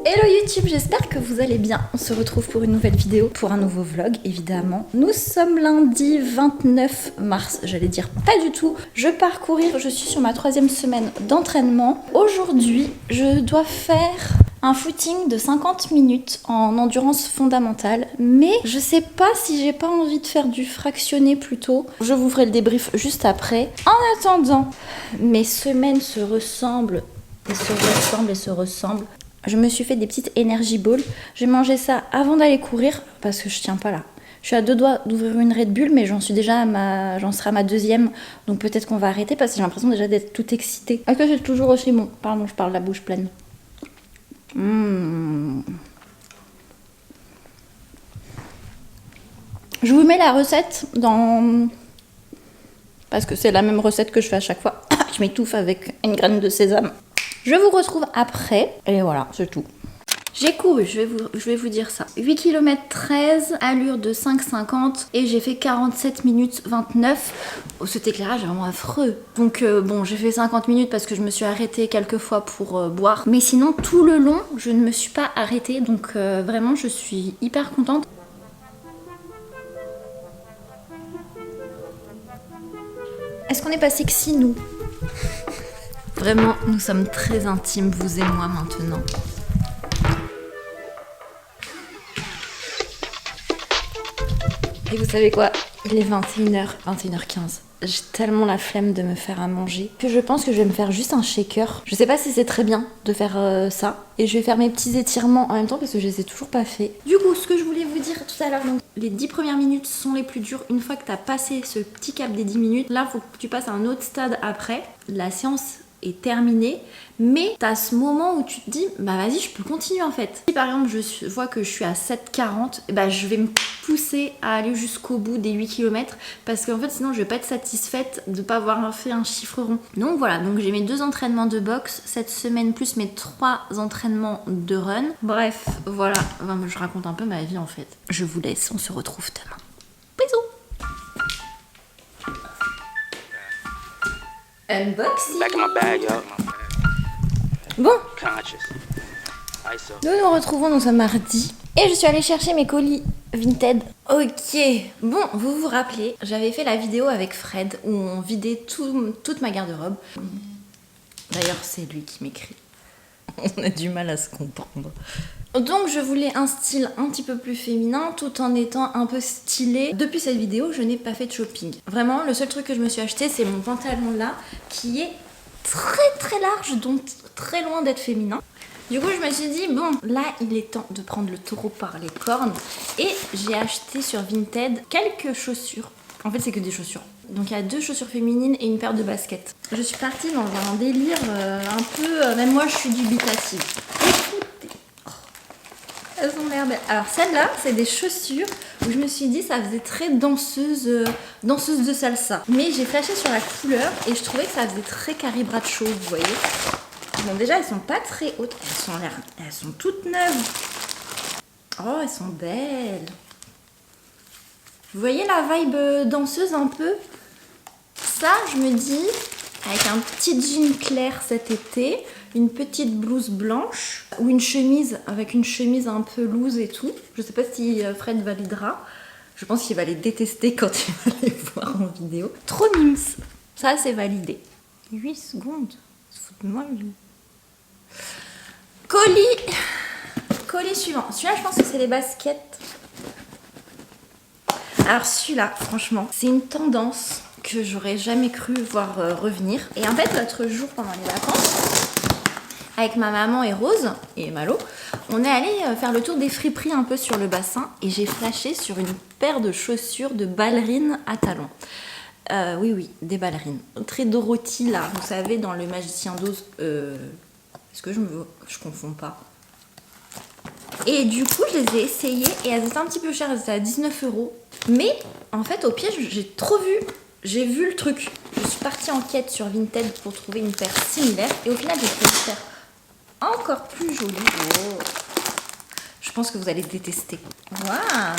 Hello YouTube, j'espère que vous allez bien. On se retrouve pour une nouvelle vidéo, pour un nouveau vlog évidemment. Nous sommes lundi 29 mars, j'allais dire pas du tout. Je pars courir, je suis sur ma 3e semaine d'entraînement. Aujourd'hui, je dois faire un footing de 50 minutes en endurance fondamentale, mais je sais pas si j'ai pas envie de faire du fractionné plutôt. Je vous ferai le débrief juste après. En attendant, mes semaines se ressemblent et se ressemblent. Je me suis fait des petites energy balls. J'ai mangé ça avant d'aller courir parce que je tiens pas là. Je suis à 2 doigts d'ouvrir une Red Bull, mais j'en serai à ma 2e. Donc peut-être qu'on va arrêter parce que j'ai l'impression déjà d'être toute excitée. Est-ce que c'est toujours aussi bon? Pardon, je parle la bouche pleine. Je vous mets la recette dans... Parce que c'est la même recette que je fais à chaque fois. Je m'étouffe avec une graine de sésame. Je vous retrouve après. Et voilà, c'est tout. J'ai couru, je vais vous dire ça. 8 km 13, allure de 5,50 et j'ai fait 47 minutes 29. Oh, cet éclairage est vraiment affreux. Donc bon, j'ai fait 50 minutes parce que je me suis arrêtée quelques fois pour boire. Mais sinon, tout le long, je ne me suis pas arrêtée. Donc vraiment, je suis hyper contente. Est-ce qu'on est pas sexy, nous? Vraiment, nous sommes très intimes, vous et moi, maintenant. Et vous savez quoi? Il est 21h, 21h15. J'ai tellement la flemme de me faire à manger que je pense que je vais me faire juste un shaker. Je sais pas si c'est très bien de faire ça. Et je vais faire mes petits étirements en même temps parce que je les ai toujours pas fait. Du coup, ce que je voulais vous dire tout à l'heure, donc les 10 premières minutes sont les plus dures. Une fois que t'as passé ce petit cap des 10 minutes, là, faut que tu passes à un autre stade après. La séance est terminée, mais t'as ce moment où tu te dis bah vas-y, je peux continuer en fait. Si par exemple je vois que je suis à 7,40, bah je vais me pousser à aller jusqu'au bout des 8 km parce qu'en fait sinon je vais pas être satisfaite de pas avoir fait un chiffre rond. Donc voilà, donc j'ai mes 2 entraînements de boxe cette semaine plus mes 3 entraînements de run. Bref, voilà, enfin, je raconte un peu ma vie en fait. Je vous laisse, on se retrouve demain. Bisous. Unboxing. Back in my bag, yo. Bon, Conscious. nous nous retrouvons, nous sommes mardi. Et je suis allée chercher mes colis Vinted. Ok, bon, vous vous rappelez, j'avais fait la vidéo avec Fred où on vidait toute ma garde-robe. D'ailleurs, c'est lui qui m'écrit. On a du mal à se comprendre. Donc je voulais un style un petit peu plus féminin tout en étant un peu stylé. Depuis cette vidéo, je n'ai pas fait de shopping. Vraiment, le seul truc que je me suis acheté, c'est mon pantalon là, qui est très large, donc très loin d'être féminin. Du coup, je me suis dit, bon, là, il est temps de prendre le taureau par les cornes. Et j'ai acheté sur Vinted quelques chaussures. En fait, c'est que des chaussures. Donc il y a 2 chaussures féminines et une paire de baskets. Je suis partie dans un délire un peu... même moi, je suis dubitative. Écoutez. Oh, elles ont l'air belles. Alors celle-là, c'est des chaussures où je me suis dit ça faisait très danseuse de salsa. Mais j'ai flashé sur la couleur et je trouvais que ça faisait très Carrie Bradshaw, vous voyez. Bon, déjà, elles sont pas très hautes. Elles sont toutes neuves. Oh, elles sont belles. Vous voyez la vibe danseuse un peu? Ça, je me dis, avec un petit jean clair cet été, une petite blouse blanche ou une chemise, avec une chemise un peu loose et tout. Je sais pas si Fred validera. Je pense qu'il va les détester quand il va les voir en vidéo. Trop mimes. Ça, c'est validé. 8 secondes. Se fout de moi, lui. Colis suivant. Celui-là, je pense que c'est les baskets. Alors celui-là, franchement, c'est une tendance que j'aurais jamais cru voir revenir. Et en fait, l'autre jour, pendant les vacances, avec ma maman et Rose, et Malo, on est allé faire le tour des friperies un peu sur le bassin. Et j'ai flashé sur une paire de chaussures de ballerines à talons. Oui, des ballerines. Très Dorothy, là, vous savez, dans Le Magicien d'Oz. Est-ce que je confonds pas? Et du coup, je les ai essayées et elles étaient un petit peu chères, elles étaient à 19 €. Mais en fait, au piège, j'ai vu le truc. Je suis partie en quête sur Vinted pour trouver une paire similaire et au final, j'ai trouvé une paire encore plus jolie. Oh. Je pense que vous allez détester. Waouh!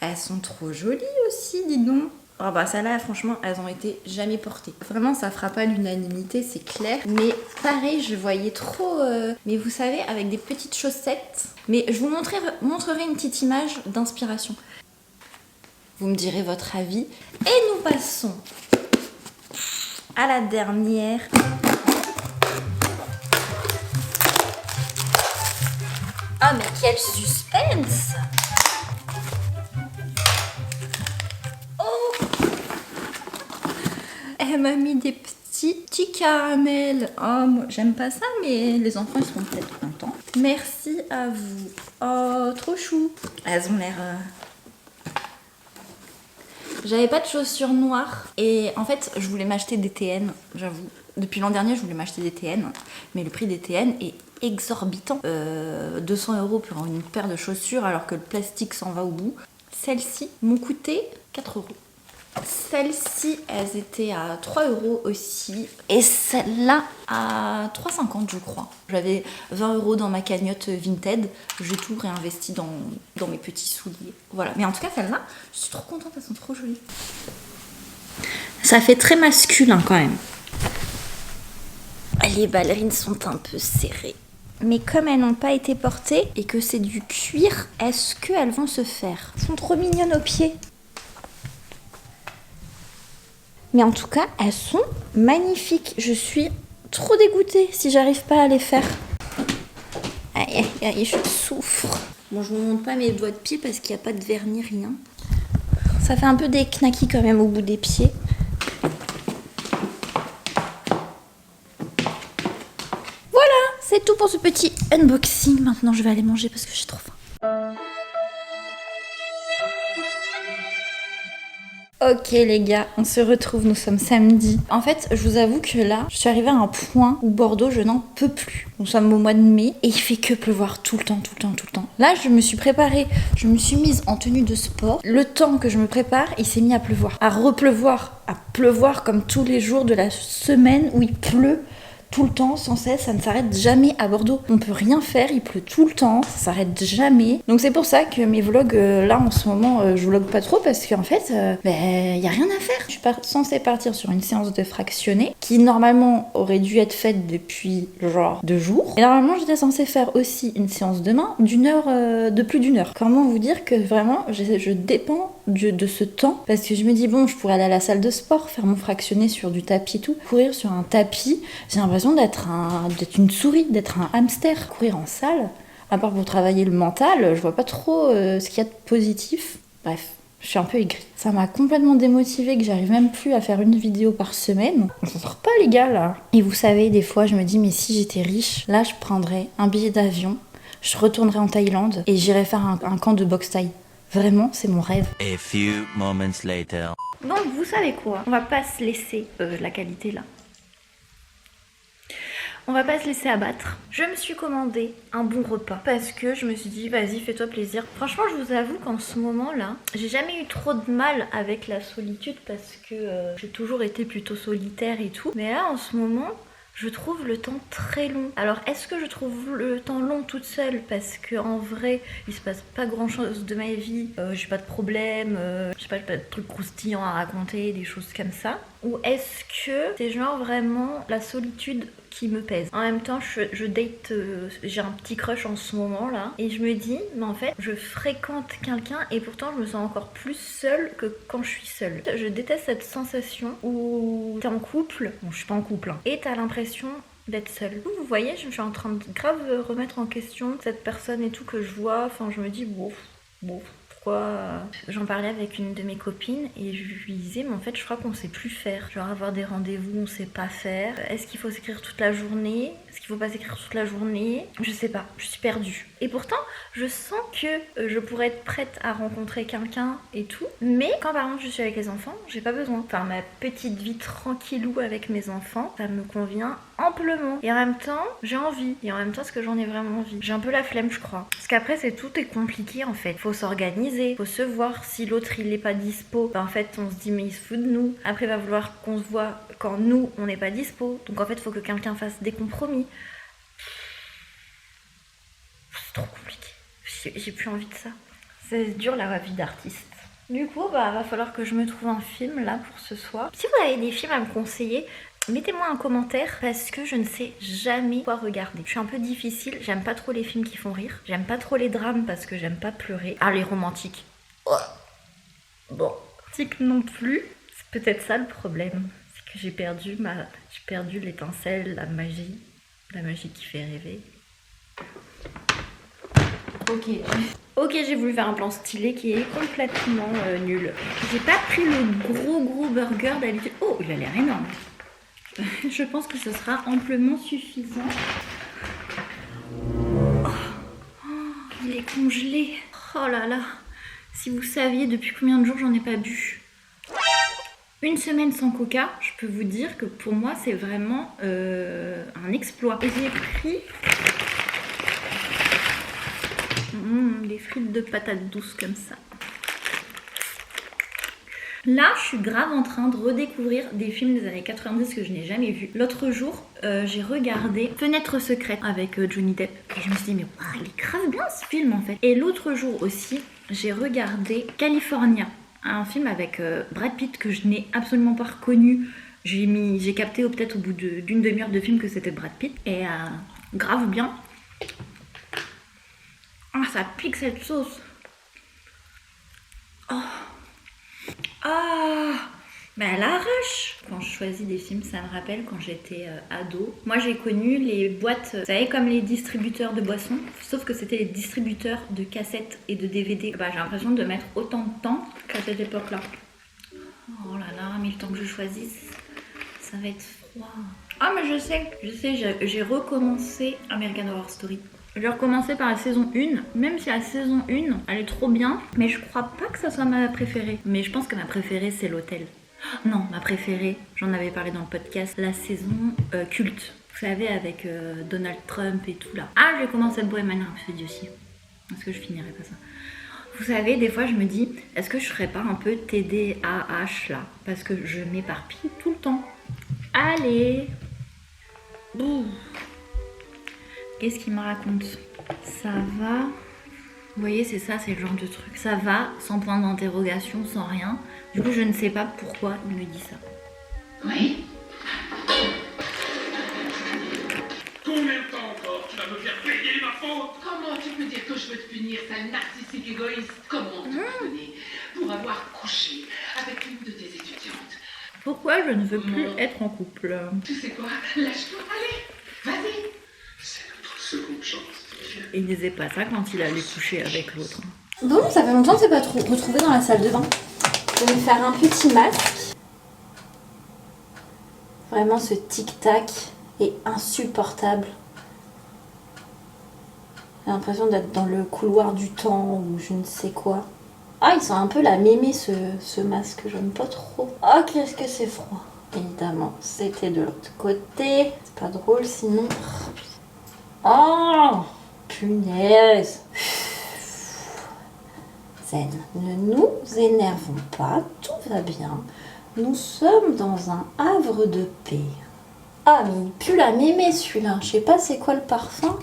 Elles sont trop jolies aussi, dis donc. Oh bah celles-là, franchement, elles ont été jamais portées. Vraiment, ça fera pas l'unanimité, c'est clair. Mais pareil, je voyais trop... Mais vous savez, avec des petites chaussettes. Mais je vous montrerai une petite image d'inspiration. Vous me direz votre avis. Et nous passons à la dernière. Ah mais quel suspense! Elle m'a mis des petits caramels. Oh, moi, j'aime pas ça, mais les enfants, ils seront peut-être contents. Merci à vous. Oh, trop chou. Elles ont l'air... J'avais pas de chaussures noires. Et en fait, je voulais m'acheter des TN, j'avoue. Depuis l'an dernier, je voulais m'acheter des TN. Mais le prix des TN est exorbitant. 200 € pour une paire de chaussures, alors que le plastique s'en va au bout. Celles-ci m'ont coûté 4 €. Celles-ci, elles étaient à 3 € aussi. Et celle-là à 3,50 € je crois. J'avais 20 € dans ma cagnotte Vinted. J'ai tout réinvesti dans mes petits souliers. Voilà. Mais en tout cas, celle-là, je suis trop contente, elles sont trop jolies. Ça fait très masculin quand même. Les ballerines sont un peu serrées. Mais comme elles n'ont pas été portées et que c'est du cuir, est-ce qu'elles vont se faire? Elles sont trop mignonnes aux pieds. Mais en tout cas, elles sont magnifiques. Je suis trop dégoûtée si j'arrive pas à les faire. Aïe, aïe, aïe, je souffre. Bon, je ne vous montre pas mes doigts de pied parce qu'il n'y a pas de vernis, rien. Ça fait un peu des knackis quand même au bout des pieds. Voilà, c'est tout pour ce petit unboxing. Maintenant, je vais aller manger parce que j'ai trop faim. Ok les gars, on se retrouve, nous sommes samedi. En fait, je vous avoue que là, je suis arrivée à un point où Bordeaux, je n'en peux plus. Nous sommes au mois de mai et il fait que pleuvoir tout le temps. Là, je me suis préparée, je me suis mise en tenue de sport. Le temps que je me prépare, il s'est mis à pleuvoir, à repleuvoir, à pleuvoir comme tous les jours de la semaine où il pleut. Tout le temps, sans cesse, ça ne s'arrête jamais à Bordeaux. On peut rien faire, il pleut tout le temps, ça s'arrête jamais. Donc c'est pour ça que mes vlogs, là en ce moment, je vlog pas trop parce qu'en fait, y a rien à faire. Je suis censée partir sur une séance de fractionné qui normalement aurait dû être faite depuis genre 2 jours. Et normalement, j'étais censée faire aussi une séance demain de plus d'une heure. Comment vous dire que vraiment, je dépends de ce temps parce que je me dis bon, je pourrais aller à la salle de sport, faire mon fractionné sur du tapis et tout, courir sur un tapis, j'ai l'impression d'être une souris, d'être un hamster. Courir en salle, à part pour travailler le mental, je vois pas trop ce qu'il y a de positif. Bref, je suis un peu aigrie. Ça m'a complètement démotivée que j'arrive même plus à faire une vidéo par semaine. On s'en sort pas les gars là. Et vous savez, des fois je me dis mais si j'étais riche, là je prendrais un billet d'avion, je retournerais en Thaïlande et j'irais faire un camp de boxe thaï. Vraiment, c'est mon rêve. A few moments later. Donc vous savez quoi, on va pas se laisser la qualité là. On va pas se laisser abattre. Je me suis commandé un bon repas parce que je me suis dit vas-y fais-toi plaisir. Franchement je vous avoue qu'en ce moment là, j'ai jamais eu trop de mal avec la solitude parce que j'ai toujours été plutôt solitaire et tout. Mais là en ce moment, je trouve le temps très long. Alors est-ce que je trouve le temps long toute seule parce que en vrai il se passe pas grand chose de ma vie, j'ai pas de problème, j'ai pas de trucs croustillants à raconter, des choses comme ça, ou est-ce que c'est genre vraiment la solitude qui me pèse. En même temps je date, j'ai un petit crush en ce moment là et je me dis mais en fait je fréquente quelqu'un et pourtant je me sens encore plus seule que quand je suis seule. Je déteste cette sensation où t'es en couple, bon je suis pas en couple hein, et t'as l'impression d'être seule. Vous voyez, je suis en train de grave remettre en question cette personne et tout que je vois, enfin je me dis bon pourquoi. J'en parlais avec une de mes copines et je lui disais mais en fait je crois qu'on sait plus faire, genre avoir des rendez-vous on sait pas faire, est-ce qu'il faut s'écrire toute la journée, est-ce qu'il faut pas s'écrire toute la journée, je sais pas, je suis perdue. Et pourtant je sens que je pourrais être prête à rencontrer quelqu'un et tout, mais quand par exemple je suis avec les enfants j'ai pas besoin, enfin ma petite vie tranquillou avec mes enfants ça me convient amplement et en même temps j'ai envie, et en même temps est-ce que j'en ai vraiment envie, j'ai un peu la flemme je crois, parce qu'après tout est compliqué en fait, faut s'organiser, faut se voir, si l'autre il est pas dispo, ben en fait on se dit mais il se fout de nous, après il va vouloir qu'on se voit quand nous on n'est pas dispo, donc en fait faut que quelqu'un fasse des compromis. C'est trop compliqué, j'ai plus envie de ça. C'est dur la vie d'artiste. Du coup, va falloir que je me trouve un film là pour ce soir. Si vous avez des films à me conseiller, mettez-moi un commentaire parce que je ne sais jamais quoi regarder. Je suis un peu difficile, j'aime pas trop les films qui font rire. J'aime pas trop les drames parce que j'aime pas pleurer. Ah, les romantiques. Oh. Bon, tic non plus. C'est peut-être ça le problème. C'est que j'ai perdu l'étincelle, la magie qui fait rêver. Ok, j'ai voulu faire un plan stylé qui est complètement nul. J'ai pas pris le gros burger d'habitude. Oh, il a l'air énorme. Je pense que ce sera amplement suffisant. Oh, il est congelé. Oh là là. Si vous saviez depuis combien de jours j'en ai pas bu. Une semaine sans coca, je peux vous dire que pour moi c'est vraiment un exploit. Et j'ai pris les frites de patates douces comme ça. Là, je suis grave en train de redécouvrir des films des années 90 que je n'ai jamais vus. L'autre jour, j'ai regardé Fenêtre secrète avec Johnny Depp. Et je me suis dit, mais wow, il est grave bien ce film en fait. Et l'autre jour aussi, j'ai regardé California, un film avec Brad Pitt que je n'ai absolument pas reconnu. J'ai capté peut-être au bout d'une demi-heure de film que c'était Brad Pitt. Et grave bien. Ah, ça pique cette sauce. Oh. Ah, mais à l'arrache. Quand je choisis des films, ça me rappelle quand j'étais ado. Moi, j'ai connu les boîtes, vous savez, comme les distributeurs de boissons, sauf que c'était les distributeurs de cassettes et de DVD. J'ai l'impression de mettre autant de temps qu'à cette époque-là. Oh là là, mais le temps que je choisisse, ça va être froid. Ah, mais je sais, j'ai recommencé American Horror Story. J'ai recommencé par la saison 1, même si la saison 1, elle est trop bien, mais je crois pas que ça soit ma préférée. Mais je pense que ma préférée, c'est l'hôtel. Non, ma préférée, j'en avais parlé dans le podcast, la saison culte. Vous savez, avec Donald Trump et tout là. Ah, j'ai commencé Bohemian Rhapsody aussi. Est-ce que je finirai pas ça? Vous savez, des fois, je me dis, est-ce que je ferais pas un peu TDAH là? Parce que je m'éparpille tout le temps. Allez. Ouh. Qu'est-ce qu'il me raconte? Ça va. Vous voyez, c'est ça, c'est le genre de truc. Ça va, sans point d'interrogation, sans rien. Du coup, je ne sais pas pourquoi il me dit ça. Oui. Combien de temps encore tu vas me faire payer ma faute? Comment tu peux dire que je veux te punir, sale narcissique égoïste? Comment te pardonner pour avoir couché avec une de tes étudiantes? Pourquoi je ne veux plus être en couple? Tu sais quoi? Lâche-toi, allez, vas-y. C'est notre seconde chance. Il disait pas ça quand il allait coucher avec l'autre. Bon, ça fait longtemps que c'est pas retrouvé dans la salle de bain. Je vais me faire un petit masque. Vraiment, ce tic-tac est insupportable. J'ai l'impression d'être dans le couloir du temps ou je ne sais quoi. Ah, il sent un peu la mémé ce masque, j'aime pas trop. Ah, qu'est-ce que c'est froid. Évidemment, c'était de l'autre côté. C'est pas drôle sinon. Oh, punaise. Zen, ne nous énervons pas, tout va bien. Nous sommes dans un havre de paix. Ah, mais il pue la mémé celui-là. Je sais pas c'est quoi le parfum.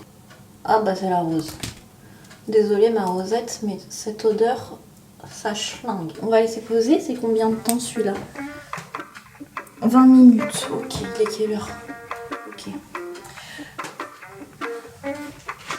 Ah bah c'est la rose. Désolée ma rosette, mais cette odeur, ça schlingue. On va laisser poser, c'est combien de temps celui-là? 20 minutes. Ok, il est quelle heure? Ok.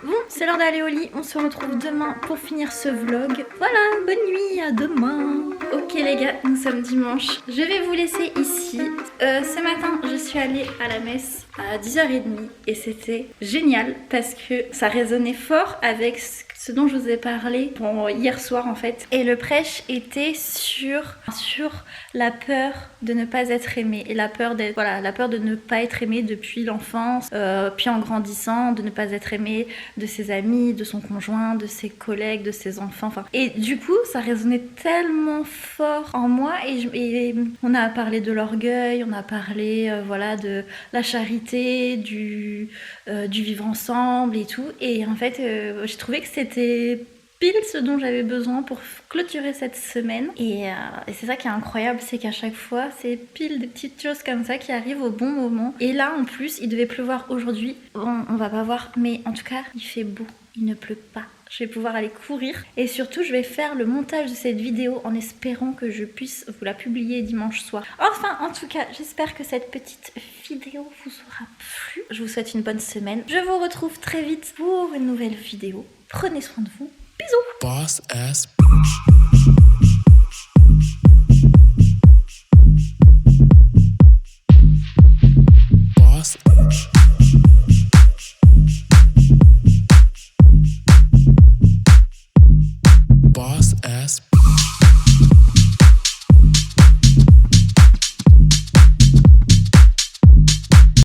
Bon, c'est l'heure d'aller au lit. On se retrouve demain pour finir ce vlog. Voilà, bonne nuit, à demain. Ok les gars, nous sommes dimanche. Je vais vous laisser ici. Ce matin, je suis allée à la messe à 10h30 et c'était génial parce que ça résonnait fort avec ce dont je vous ai parlé hier soir en fait. Et le prêche était sur la peur de ne pas être aimé et la peur de ne pas être aimé depuis l'enfance, puis en grandissant, de ne pas être aimé de ses amis, de son conjoint, de ses collègues, de ses enfants. Et du coup, ça résonnait tellement fort en moi et on a parlé de l'orgueil, on a parlé de la charité, du vivre ensemble et tout. Et en fait, j'ai trouvé que c'était pile ce dont j'avais besoin pour clôturer cette semaine. Et c'est ça qui est incroyable, c'est qu'à chaque fois, c'est pile des petites choses comme ça qui arrivent au bon moment. Et là, en plus, il devait pleuvoir aujourd'hui. Bon, on va pas voir, mais en tout cas, il fait beau, il ne pleut pas. Je vais pouvoir aller courir. Et surtout, je vais faire le montage de cette vidéo en espérant que je puisse vous la publier dimanche soir. Enfin, en tout cas, j'espère que cette petite vidéo vous aura plu. Je vous souhaite une bonne semaine. Je vous retrouve très vite pour une nouvelle vidéo. Prenez soin de vous. Bisous. Boss ass boss boss ass